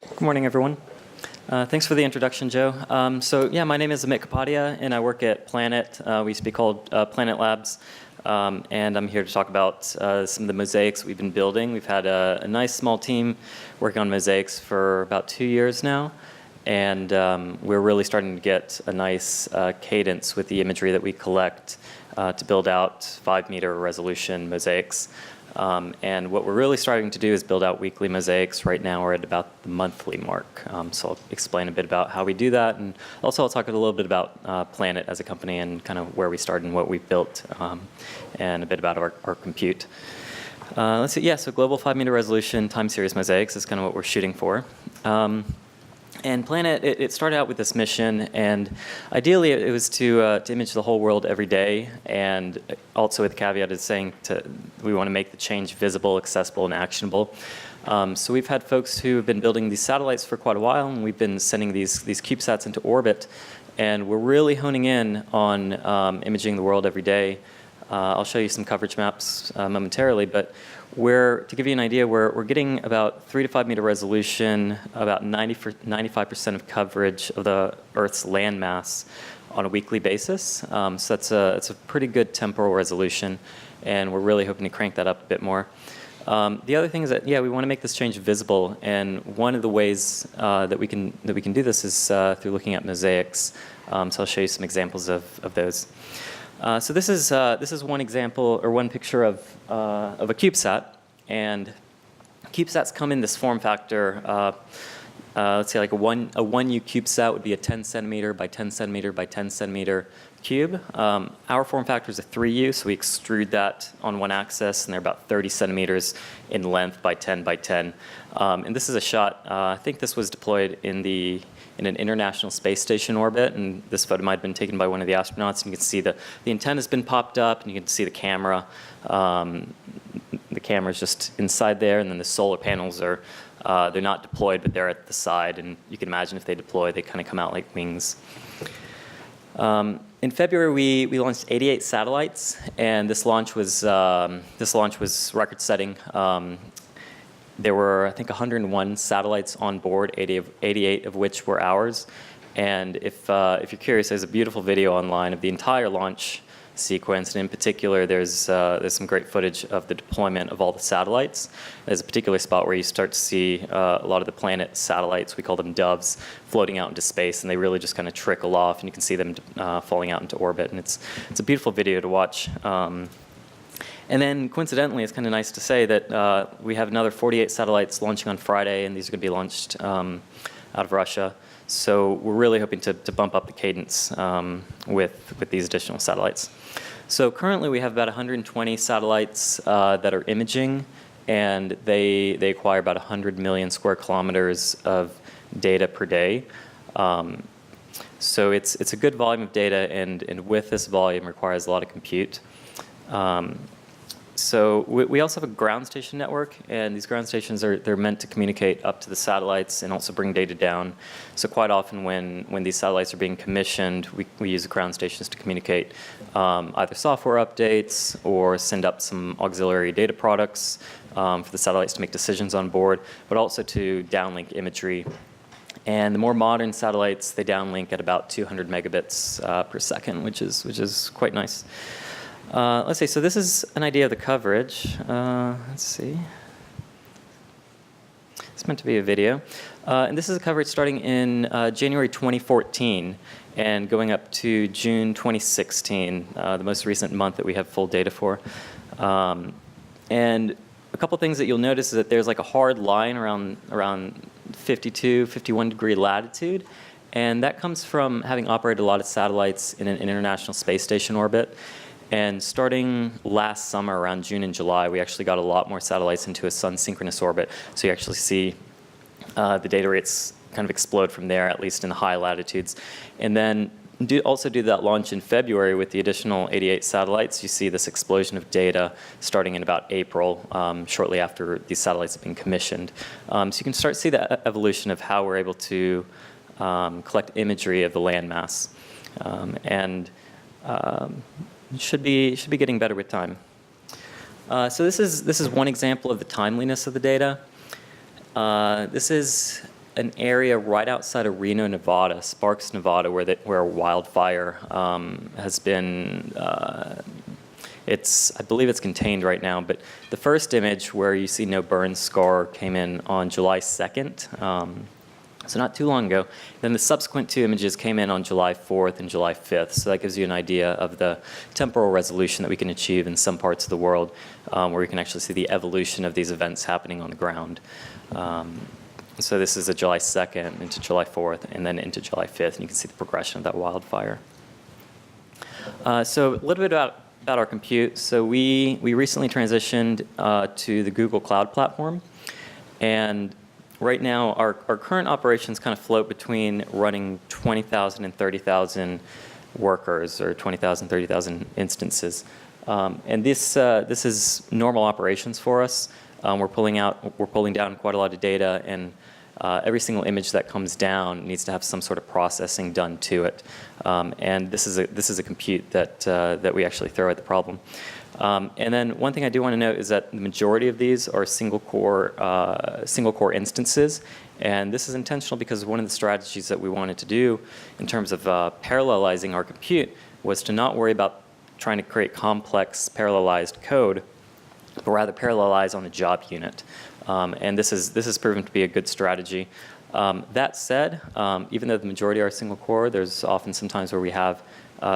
Good morning, everyone. Thanks for the introduction, Joe. My name is Amit Kapadia, and I work at Planet. We used to be called Planet Labs, and I'm here to talk about some of the mosaics we've been building. We've had a nice small team working on mosaics for about 2 years now, and we're really starting to get a nice cadence with the imagery that we collect to build out 5-meter resolution mosaics. And what we're really starting to do is build out weekly mosaics. Right now we're at about the monthly mark. So I'll explain a bit about how we do that, and also I'll talk a little bit about Planet as a company and kind of where we started and what we've built, and a bit about our compute. Let's see, yeah, so global 5-meter resolution time series mosaics is kind of what we're shooting for. And Planet, it started out with this mission, and ideally it was to image the whole world every day, and also with the caveat of saying we want to make the change visible, accessible, and actionable. So we've had folks who have been building these satellites for quite a while, and we've been sending these CubeSats into orbit, and we're really honing in on imaging the world every day. I'll show you some coverage maps momentarily, but to give you an idea, we're getting about 3 to 5 meter resolution, about 95% of coverage of the Earth's landmass on a weekly basis. So it's a pretty good temporal resolution, and we're really hoping to crank that up a bit more. The other thing is that, yeah, we want to make this change visible, and one of the ways that we can do this is through looking at mosaics. So I'll show you some examples of those. So this is one example, or one picture of a CubeSat, and CubeSats come in this form factor. Let's say like a 1U CubeSat would be a 10 centimeter by 10 centimeter by 10 centimeter cube. Our form factor is a 3U, so we extrude that on one axis, and they're about 30 centimeters in length by 10 by 10. And this is a shot. I think this was deployed in an International Space Station orbit, and this photo might have been taken by one of the astronauts. And you can see the antenna's been popped up, and you can see the camera. The camera's just inside there, and then the solar panels are they're not deployed, but they're at the side. And you can imagine if they deploy, they kind of come out like wings. In February, we launched 88 satellites, and this launch was record-setting. There were, I think, 101 satellites on board, 88 of which were ours. And if you're curious, there's a beautiful video online of the entire launch sequence, and in particular, there's some great footage of the deployment of all the satellites. There's a particular spot where you start to see a lot of the Planet satellites, we call them doves, floating out into space, and they really just kind of trickle off, and you can see them falling out into orbit, and it's a beautiful video to watch. And then, coincidentally, it's kind of nice to say that we have another 48 satellites launching on Friday, and these are going to be launched out of Russia. So we're really hoping to bump up the cadence with these additional satellites. So currently, we have about 120 satellites that are imaging, and they acquire about 100 million square kilometers of data per day. So it's a good volume of data, and with this volume requires a lot of compute. So we also have a ground station network, and these ground stations they're meant to communicate up to the satellites and also bring data down. So quite often when these satellites are being commissioned, we use the ground stations to communicate either software updates or send up some auxiliary data products for the satellites to make decisions on board, but also to downlink imagery. And the more modern satellites, they downlink at about 200 megabits per second, which is quite nice. Let's see, so this is an idea of the coverage. Let's see. It's meant to be a video. And this is a coverage starting in January 2014 and going up to June 2016, the most recent month that we have full data for. And a couple things that you'll notice is that there's like a hard line around 52, 51 degree latitude. And that comes from having operated a lot of satellites in an International Space Station orbit. And starting last summer, around June and July, we actually got a lot more satellites into a sun-synchronous orbit. So you actually see the data rates kind of explode from there, at least in the high latitudes. And then also do that launch in February with the additional 88 satellites. You see this explosion of data starting in about April, shortly after these satellites have been commissioned. So you can start to see the evolution of how we're able to collect imagery of the landmass. Should be getting better with time. So this is one example of the timeliness of the data. This is an area right outside of Reno, Nevada, Sparks, Nevada, where a wildfire has been. I believe it's contained right now, but the first image where you see no burn scar came in on July 2nd, so not too long ago. Then the subsequent two images came in on July 4th and July 5th, so that gives you an idea of the temporal resolution that we can achieve in some parts of the world, where we can actually see the evolution of these events happening on the ground. So this is a July 2nd into July 4th, and then into July 5th, and you can see the progression of that wildfire. So a little bit about our compute. So we recently transitioned to the Google Cloud Platform, and right now our current operations kind of float between running 20,000 and 30,000 workers, or 20,000, 30,000 instances. And this is normal operations for us. We're pulling down quite a lot of data, and every single image that comes down needs to have some sort of processing done to it. And this is a compute that we actually throw at the problem. And then one thing I do want to note is that the majority of these are single core instances, and this is intentional because one of the strategies that we wanted to do in terms of parallelizing our compute was to not worry about trying to create complex parallelized code, but rather parallelize on the job unit. And this has proven to be a good strategy. That said, even though the majority are single core, there's often some times where we have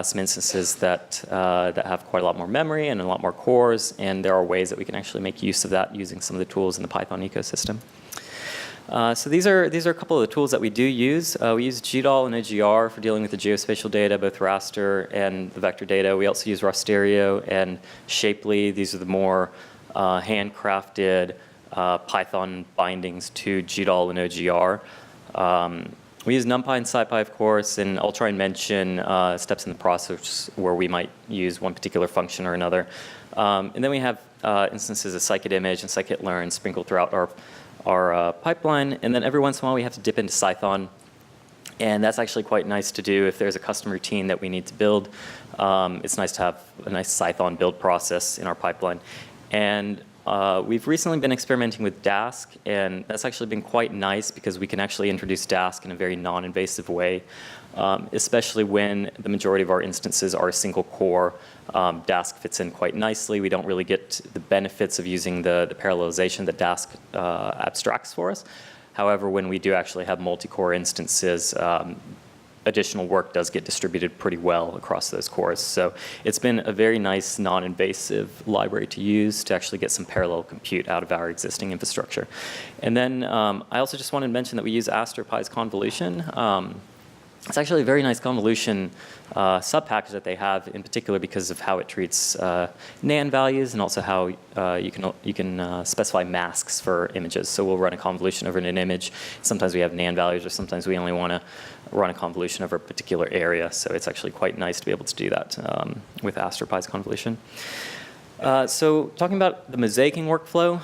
some instances that have quite a lot more memory and a lot more cores, and there are ways that we can actually make use of that using some of the tools in the Python ecosystem. So these are a couple of the tools that we do use. We use GDAL and OGR for dealing with the geospatial data, both raster and the vector data. We also use Rasterio and Shapely. These are the more handcrafted Python bindings to GDAL and OGR. We use NumPy and SciPy, of course, and I'll try and mention steps in the process where we might use one particular function or another. And then we have instances of scikit-image and scikit-learn sprinkled throughout our pipeline. And then every once in a while we have to dip into Python. And that's actually quite nice to do if there's a custom routine that we need to build. It's nice to have a nice Python build process in our pipeline. And we've recently been experimenting with Dask, and that's actually been quite nice because we can actually introduce Dask in a very non-invasive way, especially when the majority of our instances are single core. Dask fits in quite nicely. We don't really get the benefits of using the parallelization that Dask abstracts for us. However, when we do actually have multi-core instances, additional work does get distributed pretty well across those cores. So it's been a very nice non-invasive library to use to actually get some parallel compute out of our existing infrastructure. And then I also just wanted to mention that we use AstroPy's convolution. It's actually a very nice convolution sub-package that they have, in particular because of how it treats NaN values and also how you can specify masks for images. So we'll run a convolution over an image. Sometimes we have NaN values, or sometimes we only want to run a convolution over a particular area. So it's actually quite nice to be able to do that with AstroPy's convolution. So talking about the mosaicing workflow,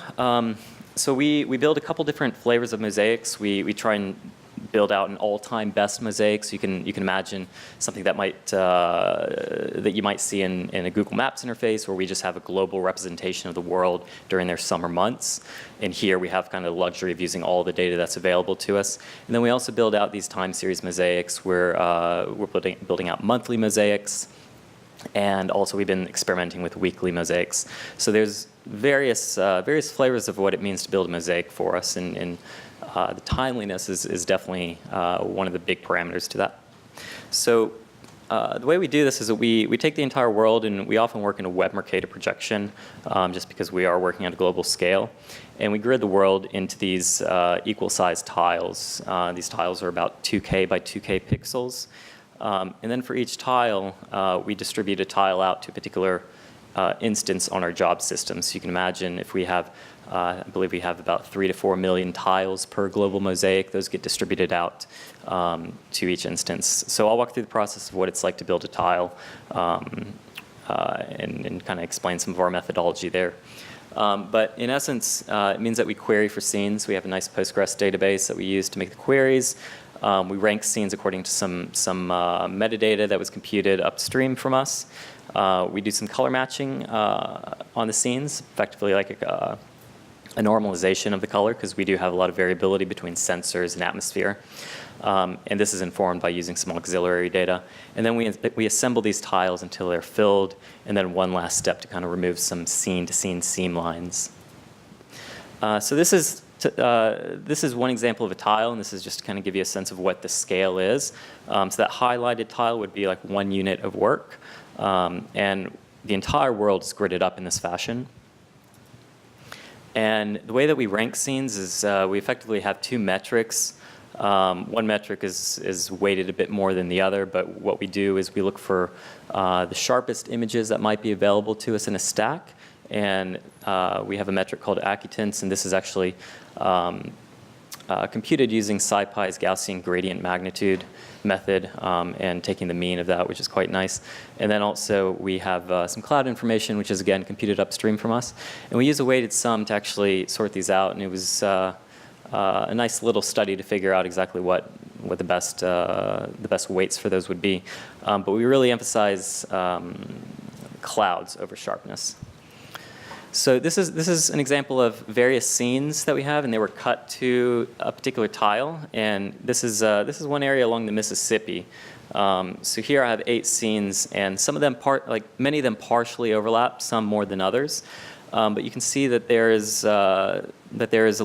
so we build a couple different flavors of mosaics. We try and build out an all-time best mosaic. So you can imagine something that you might see in a Google Maps interface, where we just have a global representation of the world during their summer months. And here we have kind of the luxury of using all the data that's available to us. And then we also build out these time series mosaics where we're building out monthly mosaics. And also we've been experimenting with weekly mosaics. So there's various flavors of what it means to build a mosaic for us, and the timeliness is definitely one of the big parameters to that. So the way we do this is that we take the entire world, and we often work in a web Mercator projection, just because we are working at a global scale. And we grid the world into these equal-sized tiles. These tiles are about 2K by 2K pixels. And then for each tile, we distribute a tile out to a particular instance on our job system. So you can imagine if we have, I believe we have about 3 to 4 million tiles per global mosaic. Those get distributed out to each instance. So I'll walk through the process of what it's like to build a tile and kind of explain some of our methodology there. But in essence, it means that we query for scenes. We have a nice Postgres database that we use to make the queries. We rank scenes according to some metadata that was computed upstream from us. We do some color matching on the scenes, effectively like a normalization of the color, because we do have a lot of variability between sensors and atmosphere. And this is informed by using some auxiliary data. And then we assemble these tiles until they're filled, and then one last step to kind of remove some scene-to-scene seam lines. So this is one example of a tile, and this is just to kind of give you a sense of what the scale is. So that highlighted tile would be like 1 unit of work, and the entire world is gridded up in this fashion. And the way that we rank scenes is we effectively have 2 metrics. One metric is weighted a bit more than the other, but what we do is we look for the sharpest images that might be available to us in a stack, and we have a metric called acutance, and this is actually computed using SciPy's Gaussian gradient magnitude method, and taking the mean of that, which is quite nice. And then also we have some cloud information, which is again computed upstream from us, and we use a weighted sum to actually sort these out, and it was a nice little study to figure out exactly what the best weights for those would be. But we really emphasize clouds over sharpness. So this is an example of various scenes that we have, and they were cut to a particular tile. And this is one area along the Mississippi. So here I have 8 scenes, and some of them many of them partially overlap, some more than others. But you can see that there is a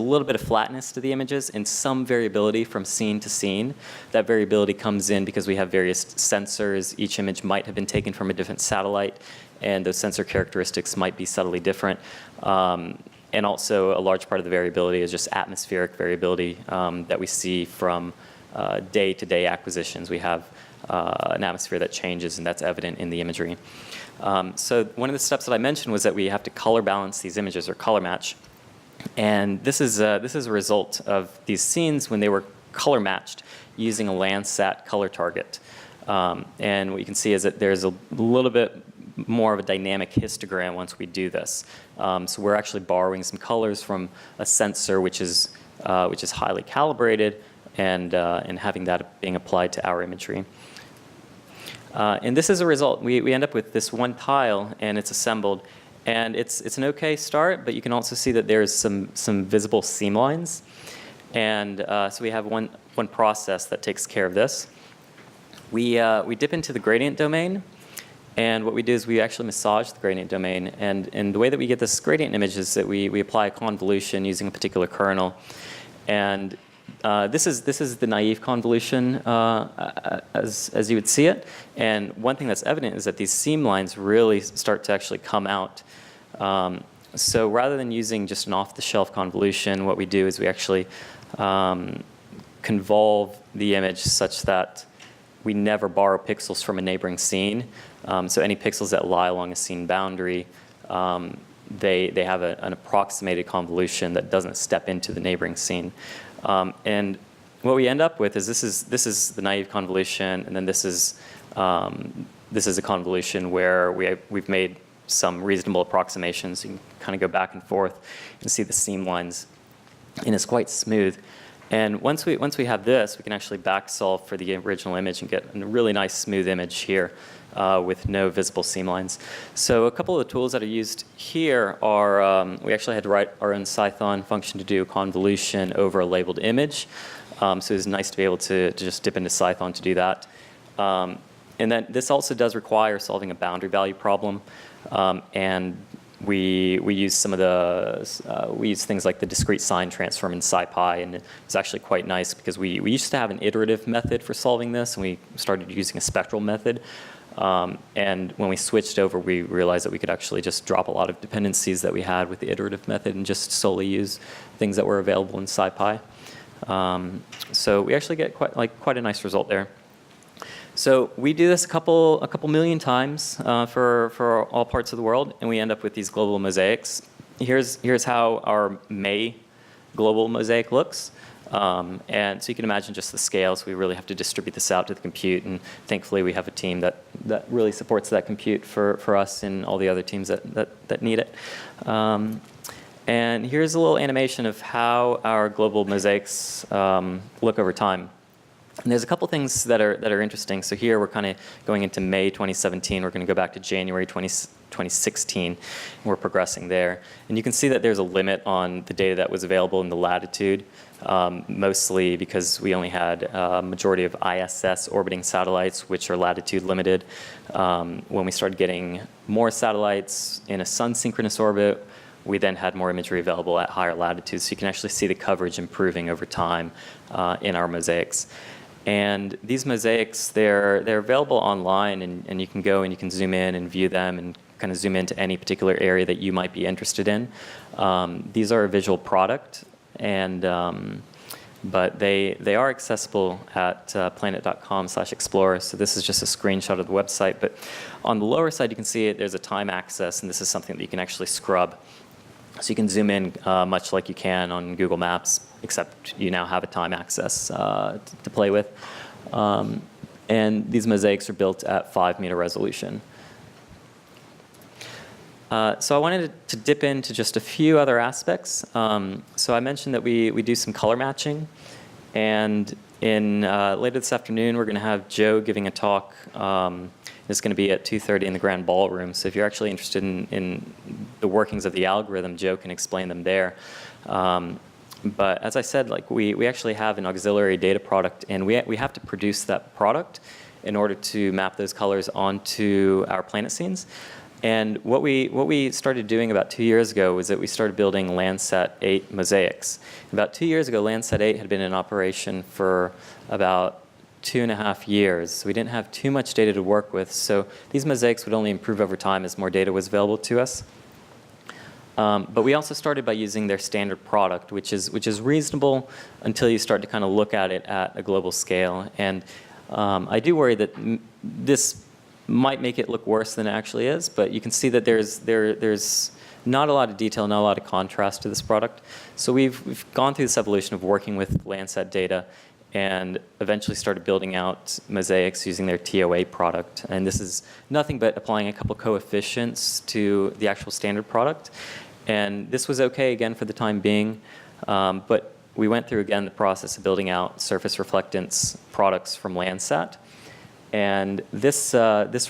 little bit of flatness to the images and some variability from scene to scene. That variability comes in because we have various sensors. Each image might have been taken from a different satellite, and those sensor characteristics might be subtly different. And also a large part of the variability is just atmospheric variability that we see from day-to-day acquisitions. We have an atmosphere that changes, and that's evident in the imagery. So one of the steps that I mentioned was that we have to color balance these images, or color match. And this is a result of these scenes when they were color matched using a Landsat color target. And what you can see is that there's a little bit more of a dynamic histogram once we do this. So we're actually borrowing some colors from a sensor which is highly calibrated, and having that being applied to our imagery. And this is a result. We end up with this one tile, and it's assembled. And it's an okay start, but you can also see that there's some visible seam lines. And so we have one process that takes care of this. We dip into the gradient domain, and what we do is we actually massage the gradient domain. And the way that we get this gradient image is that we apply a convolution using a particular kernel. And this is the naive convolution as you would see it. And one thing that's evident is that these seam lines really start to actually come out. So rather than using just an off-the-shelf convolution, what we do is we actually convolve the image such that we never borrow pixels from a neighboring scene. So any pixels that lie along a scene boundary, they have an approximated convolution that doesn't step into the neighboring scene. And what we end up with is this is the naive convolution, and then this is a convolution where we've made some reasonable approximations. You can kind of go back and forth and see the seam lines, and it's quite smooth. And once we have this, we can actually back solve for the original image and get a really nice smooth image here with no visible seam lines. So a couple of the tools that are used here are, we actually had to write our own Python function to do a convolution over a labeled image. So it was nice to be able to just dip into Python to do that. And then this also does require solving a boundary value problem. And we use some of the, we use things like the discrete sign transform in SciPy, and it's actually quite nice because we used to have an iterative method for solving this, and we started using a spectral method. And when we switched over, we realized that we could actually just drop a lot of dependencies that we had with the iterative method and just solely use things that were available in SciPy. So we actually get quite a nice result there. So we do this a couple million times for all parts of the world, and we end up with these global mosaics. Here's how our May global mosaic looks. And so you can imagine just the scale. So we really have to distribute this out to the compute, and thankfully we have a team that really supports that compute for us and all the other teams that need it. And here's a little animation of how our global mosaics look over time. And there's a couple things that are interesting. So here we're kind of going into May 2017. We're going to go back to January 2016, and we're progressing there. And you can see that there's a limit on the data that was available in the latitude, mostly because we only had a majority of ISS orbiting satellites, which are latitude limited. When we started getting more satellites in a sun-synchronous orbit, we then had more imagery available at higher latitudes. So you can actually see the coverage improving over time in our mosaics. And these mosaics, they're available online, and you can go and you can zoom in and view them and kind of zoom into any particular area that you might be interested in. These are a visual product, and but they are accessible at planet.com/explorer. So this is just a screenshot of the website. But on the lower side, you can see there's a time axis, and this is something that you can actually scrub. So you can zoom in much like you can on Google Maps, except you now have a time axis to play with. And these mosaics are built at 5-meter resolution. So I wanted to dip into just a few other aspects. So I mentioned that we do some color matching. And later this afternoon, we're going to have Joe giving a talk. It's going to be at 2:30 in the Grand Ballroom. So if you're actually interested in the workings of the algorithm, Joe can explain them there. But as I said, like we actually have an auxiliary data product, and we have to produce that product in order to map those colors onto our planet scenes. And what we started doing about 2 years ago was that we started building Landsat 8 mosaics. About 2 years ago, Landsat 8 had been in operation for about 2.5 years. So we didn't have too much data to work with. So these mosaics would only improve over time as more data was available to us. But we also started by using their standard product, which is reasonable until you start to kind of look at it at a global scale. And I do worry that this might make it look worse than it actually is, but you can see that there's not a lot of detail, not a lot of contrast to this product. So we've gone through this evolution of working with Landsat data and eventually started building out mosaics using their TOA product. And this is nothing but applying a couple coefficients to the actual standard product. And this was okay, again, for the time being. But we went through, again, the process of building out surface reflectance products from Landsat. And this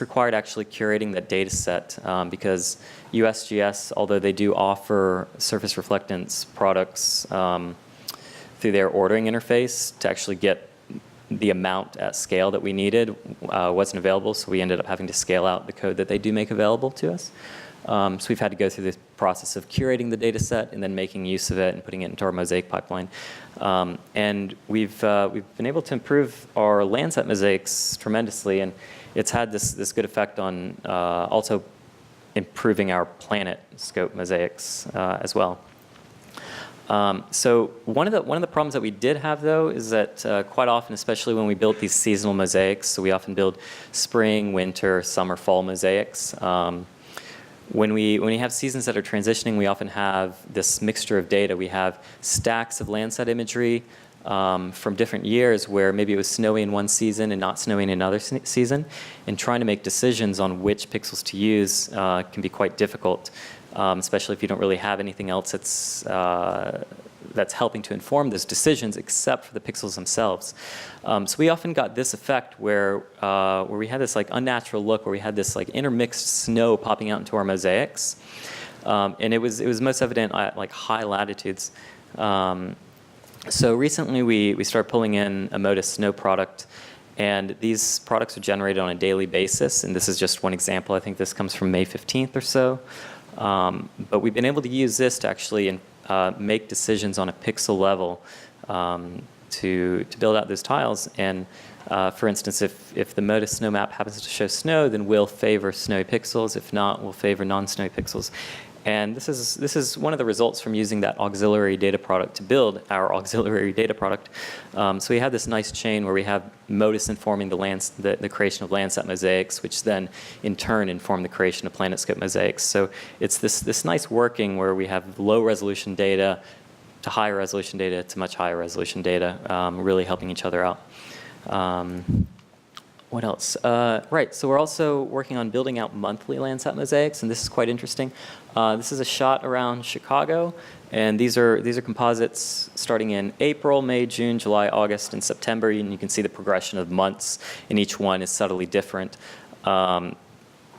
required actually curating that data set because USGS, although they do offer surface reflectance products through their ordering interface to actually get the amount at scale that we needed, wasn't available. So we ended up having to scale out the code that they do make available to us. So we've had to go through this process of curating the data set and then making use of it and putting it into our mosaic pipeline. And we've been able to improve our Landsat mosaics tremendously, and it's had this good effect on also improving our planet scope mosaics as well. So one of the problems that we did have, though, is that quite often, especially when we built these seasonal mosaics, so we often build spring, winter, summer, fall mosaics. When we have seasons that are transitioning, we often have this mixture of data. We have stacks of Landsat imagery from different years where maybe it was snowy in one season and not snowy in another season, and trying to make decisions on which pixels to use can be quite difficult, especially if you don't really have anything else that's helping to inform those decisions except for the pixels themselves. So we often got this effect where we had this like unnatural look, where we had this like intermixed snow popping out into our mosaics, and it was most evident at like high latitudes. So recently we started pulling in a Modus snow product, and these products are generated on a daily basis, and this is just one example. I think this comes from May 15th or so. But we've been able to use this to actually make decisions on a pixel level to build out those tiles. And for instance, if the Modus snow map happens to show snow, then we'll favor snowy pixels. If not, we'll favor non-snowy pixels. And this is one of the results from using that auxiliary data product to build our auxiliary data product. So we have this nice chain where we have Modus informing the creation of Landsat mosaics, which then in turn inform the creation of PlanetScope mosaics. So it's this nice working where we have low resolution data to higher resolution data to much higher resolution data, really helping each other out. What else? Right, so we're also working on building out monthly Landsat mosaics, and this is quite interesting. This is a shot around Chicago, and these are composites starting in April, May, June, July, August, and September, and you can see the progression of months, and each one is subtly different.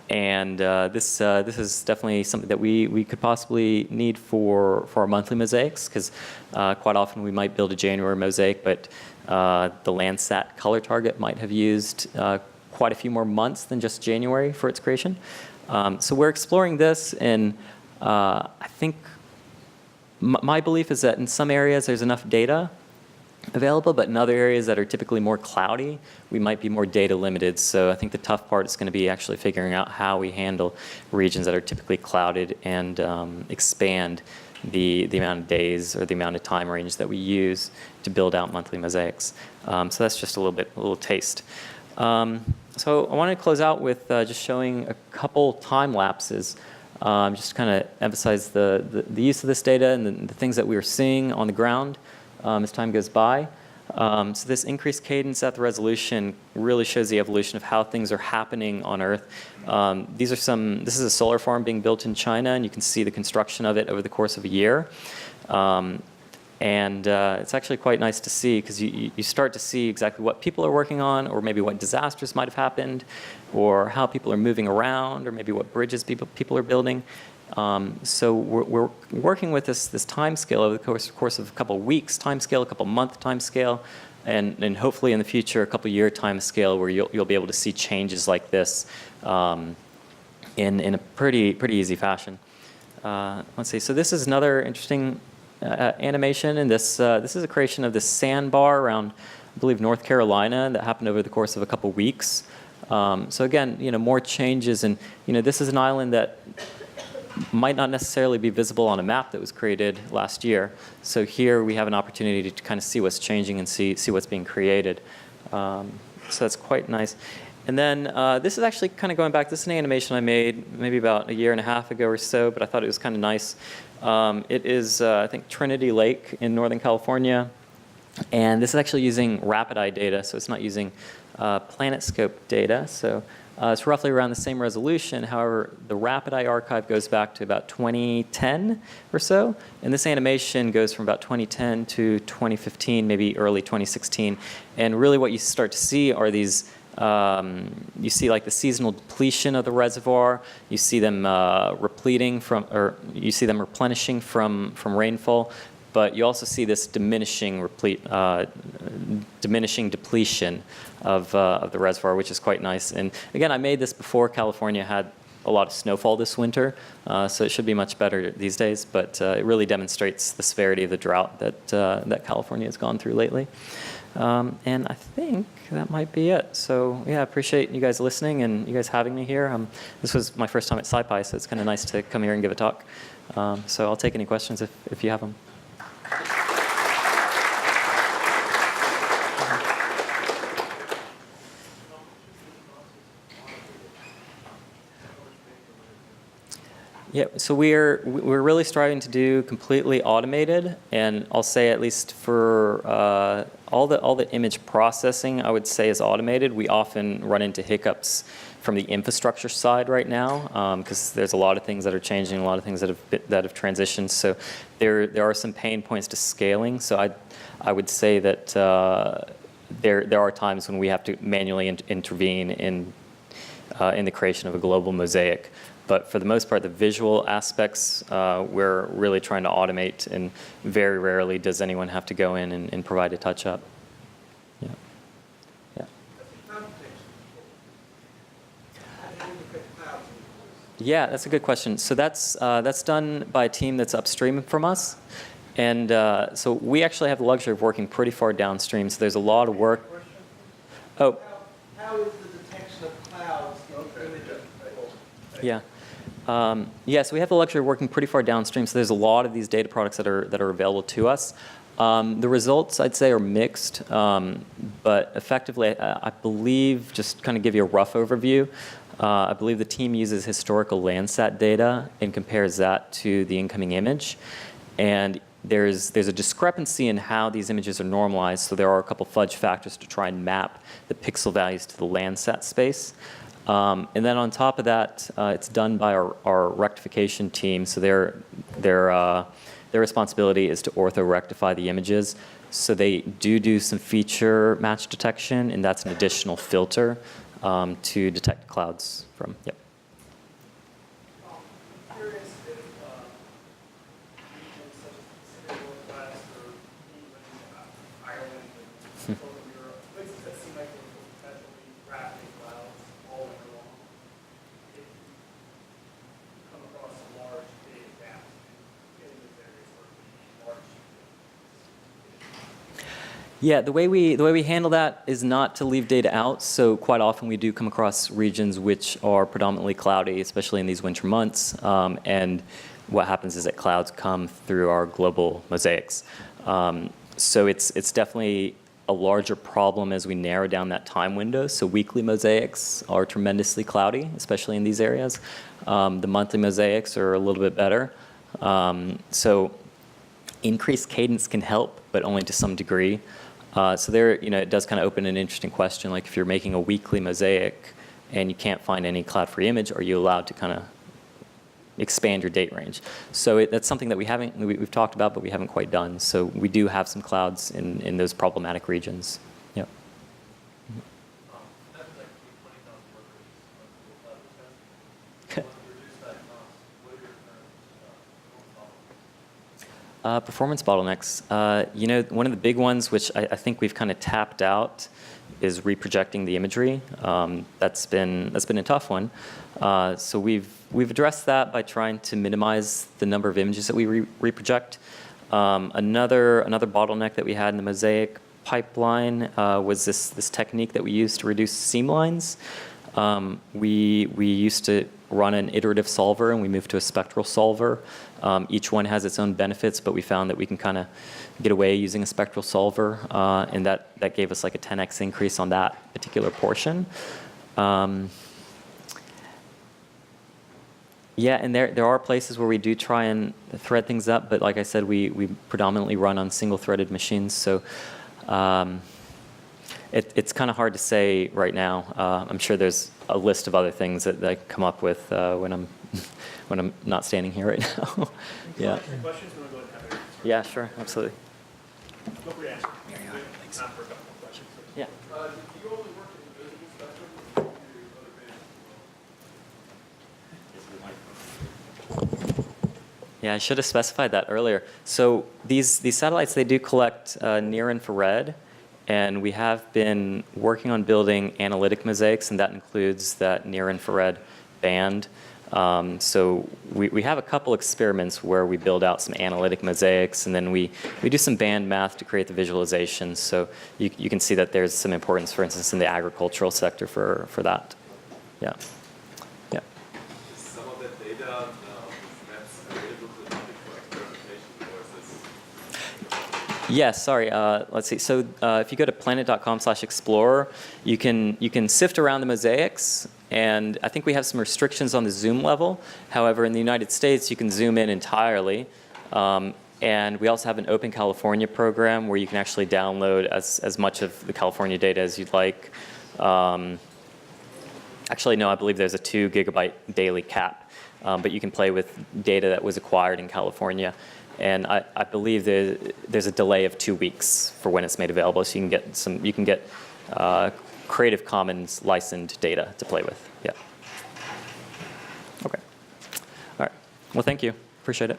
This is definitely something that we could possibly need for our monthly mosaics, because quite often we might build a January mosaic, but the Landsat color target might have used quite a few more months than just January for its creation. So we're exploring this, and I think my belief is that in some areas there's enough data available, but in other areas that are typically more cloudy, we might be more data limited. So I think the tough part is going to be actually figuring out how we handle regions that are typically clouded and expand the amount of days or the amount of time range that we use to build out monthly mosaics. So that's just a little taste. So I want to close out with just showing a couple time lapses. Just to kind of emphasize the use of this data and the things that we are seeing on the ground as time goes by. So this increased cadence at the resolution really shows the evolution of how things are happening on Earth. This is a solar farm being built in China, and you can see the construction of it over the course of a year. It's actually quite nice to see, because you start to see exactly what people are working on, or maybe what disasters might have happened, or how people are moving around, or maybe what bridges people are building. So we're working with this time scale over the course of a couple of weeks time scale, a couple of month time scale, and hopefully in the future a couple year time scale where you'll be able to see changes like this in a pretty easy fashion. Let's see. So this is another interesting animation, and this is a creation of this sandbar around, I believe, North Carolina that happened over the course of a couple weeks. So again, more changes, and this is an island that might not necessarily be visible on a map that was created last year. So here we have an opportunity to kind of see what's changing and see what's being created. So that's quite nice. And then this is actually kind of going back. This is an animation I made maybe about a year and a half ago or so, but I thought it was kind of nice. It is, I think, Trinity Lake in Northern California. And this is actually using rapid eye data, so it's not using PlanetScope data. So it's roughly around the same resolution. However, the rapid eye archive goes back to about 2010 or so. And this animation goes from about 2010 to 2015, maybe early 2016. And really what you start to see are these, you see like the seasonal depletion of the reservoir. You see them replenishing from rainfall. But you also see this diminishing depletion of the reservoir, which is quite nice. And again, I made this before California had a lot of snowfall this winter, so it should be much better these days. But it really demonstrates the severity of the drought that California has gone through lately. And I think that might be it. So yeah, I appreciate you guys listening and you guys having me here. This was my first time at SciPy, so it's kind of nice to come here and give a talk. So I'll take any questions if you have them. Yeah, so we're really striving to do completely automated, and I'll say at least for all the image processing, I would say is automated. We often run into hiccups from the infrastructure side right now, because there's a lot of things that are changing, a lot of things that have transitioned. So there are some pain points to scaling. So I would say that there are times when we have to manually intervene in the creation of a global mosaic. But for the most part, the visual aspects, we're really trying to automate, and very rarely does anyone have to go in and provide a touch-up. Yeah. Yeah. Yeah, that's a good question. So that's done by a team that's upstream from us. And so we actually have the luxury of working pretty far downstream, so there's a lot of work. Oh. How is the detection of clouds in images? Yeah. So we have the luxury of working pretty far downstream, so there's a lot of these data products that are available to us. The results, I'd say, are mixed, but effectively, I believe, just kind of give you a rough overview, I believe the team uses historical Landsat data and compares that to the incoming image. And there's a discrepancy in how these images are normalized, so there are a couple fudge factors to try and map the pixel values to the Landsat space. And then on top of that, it's done by our rectification team, so their responsibility is to ortho-rectify the images. So they do some feature match detection, and that's an additional filter to detect clouds from. Yep. I'm curious if regions such as the Pacific Northwest or even Ireland and Northern Europe, places that seem like they will perpetually rapidly clouds all winter long, if you come across some large data gaps in those areas where large. Yeah, the way we handle that is not to leave data out. So quite often we do come across regions which are predominantly cloudy, especially in these winter months. And what happens is that clouds come through our global mosaics. So it's definitely a larger problem as we narrow down that time window. So weekly mosaics are tremendously cloudy, especially in these areas. The monthly mosaics are a little bit better. So increased cadence can help, but only to some degree. So there, it does kind of open an interesting question. Like if you're making a weekly mosaic and you can't find any cloud-free image, are you allowed to kind of expand your date range? So that's something that we've talked about, but we haven't quite done. So we do have some clouds in those problematic regions. Yep. Performance bottlenecks. One of the big ones, which I think we've kind of tapped out, is reprojecting the imagery. That's been a tough one. So we've addressed that by trying to minimize the number of images that we reproject. Another bottleneck that we had in the Mosaic pipeline was this technique that we used to reduce seam lines. We used to run an iterative solver, and we moved to a spectral solver. Each one has its own benefits, but we found that we can kind of get away using a spectral solver, and that gave us like a 10x increase on that particular portion. Yeah, and there are places where we do try and thread things up, but like I said, we predominantly run on single-threaded machines, so it's kind of hard to say right now. I'm sure there's a list of other things that I come up with when I'm not standing here right now. Yeah. Questions? You want to go ahead and have it? Yeah, sure, absolutely. Feel free to answer. Thanks. Time for a couple more questions. Yeah. Do you only work in the visible spectrum, or do you do other bands as well? Yeah, I should have specified that earlier. So these satellites, they do collect near infrared, and we have been working on building analytic mosaics, and that includes that near infrared band. So we have a couple experiments where we build out some analytic mosaics, and then we do some band math to create the visualizations. So you can see that there's some importance, for instance, in the agricultural sector for that. Yeah. Yeah. Is some of that data maps available to the public for experimentation, or is this? Yes, sorry. Let's see. So if you go to planet.com/explorer, you can sift around the mosaics, and I think we have some restrictions on the zoom level. However, in the United States, you can zoom in entirely. And we also have an Open California program where you can actually download as much of the California data as you'd like. Actually, no, I believe there's a 2 gigabyte daily cap, but you can play with data that was acquired in California. And I believe there's a delay of 2 weeks for when it's made available, so you can get Creative Commons licensed data to play with. Yeah. Okay. All right. Well, thank you. Appreciate it.